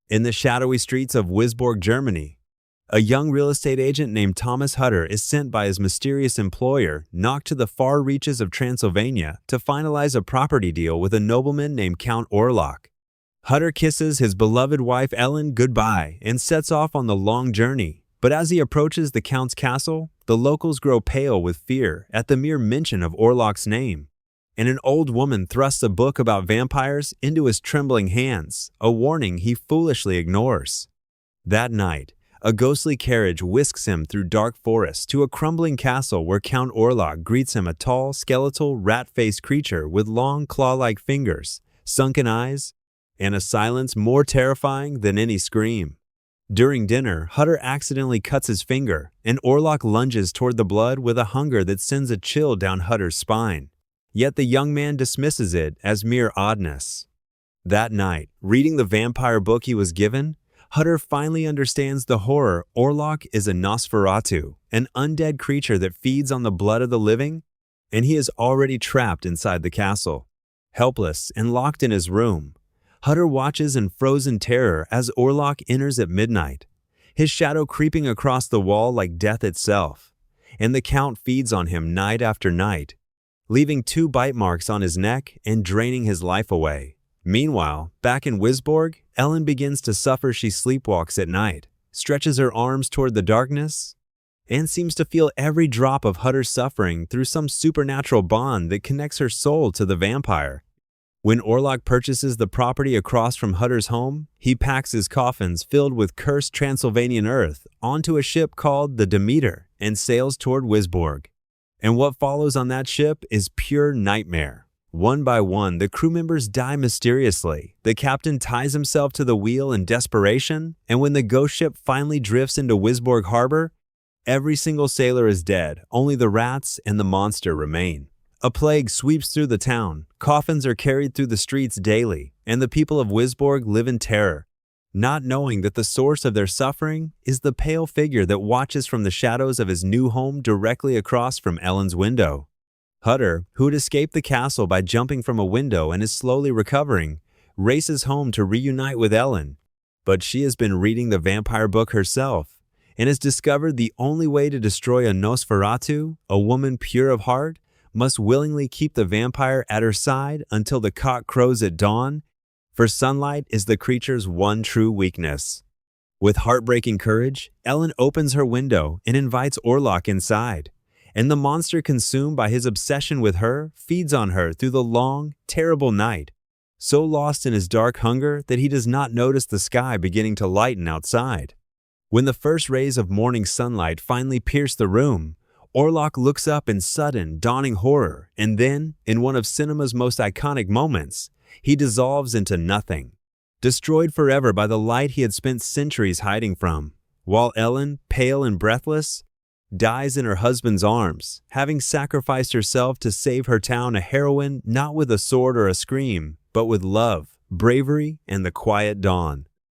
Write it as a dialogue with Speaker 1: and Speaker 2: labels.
Speaker 1: In the shadowy streets of Wisborg, Germany, a young real estate agent named Thomas Hutter is sent by his mysterious employer, knocked to the far reaches of Transylvania, to finalize a property deal with a nobleman named Count Orlok. Hutter kisses his beloved wife Ellen goodbye and sets off on the long journey. But as he approaches the Count's castle, the locals grow pale with fear at the mere mention of Orlok's name. And an old woman thrusts a book about vampires into his trembling hands, a warning he foolishly ignores. That night, a ghostly carriage whisks him through dark forests to a crumbling castle where Count Orlok greets him, a tall, skeletal, rat-faced creature with long, claw-like fingers, sunken eyes, and a silence more terrifying than any scream. During dinner, Hutter accidentally cuts his finger, and Orlok lunges toward the blood with a hunger that sends a chill down Hutter's spine. Yet the young man dismisses it as mere oddness. That night, reading the vampire book he was given, Hutter finally understands the horror. Orlok is a Nosferatu, an undead creature that feeds on the blood of the living, and he is already trapped inside the castle. Helpless and locked in his room, Hutter watches in frozen terror as Orlok enters at midnight, his shadow creeping across the wall like death itself, and the Count feeds on him night after night, leaving 2 bite marks on his neck and draining his life away. Meanwhile, back in Wisborg, Ellen begins to suffer. She sleepwalks at night, stretches her arms toward the darkness, and seems to feel every drop of Hutter's suffering through some supernatural bond that connects her soul to the vampire. When Orlok purchases the property across from Hutter's home, he packs his coffins filled with cursed Transylvanian earth onto a ship called the Demeter and sails toward Wisborg. And what follows on that ship is pure nightmare. One by one, the crew members die mysteriously. The captain ties himself to the wheel in desperation, and when the ghost ship finally drifts into Wisborg harbor, every single sailor is dead. Only the rats and the monster remain. A plague sweeps through the town. Coffins are carried through the streets daily, and the people of Wisborg live in terror, not knowing that the source of their suffering is the pale figure that watches from the shadows of his new home directly across from Ellen's window. Hutter, who had escaped the castle by jumping from a window and is slowly recovering, races home to reunite with Ellen. But she has been reading the vampire book herself and has discovered the only way to destroy a Nosferatu, a woman pure of heart, must willingly keep the vampire at her side until the cock crows at dawn, for sunlight is the creature's one true weakness. With heartbreaking courage, Ellen opens her window and invites Orlok inside, and the monster, consumed by his obsession with her, feeds on her through the long, terrible night, so lost in his dark hunger that he does not notice the sky beginning to lighten outside. When the first rays of morning sunlight finally pierce the room, Orlok looks up in sudden, dawning horror, and then, in one of cinema's most iconic moments, he dissolves into nothing, destroyed forever by the light he had spent centuries hiding from, while Ellen, pale and breathless, dies in her husband's arms, having sacrificed herself to save her town, a heroine not with a sword or a scream, but with love, bravery, and the quiet dawn.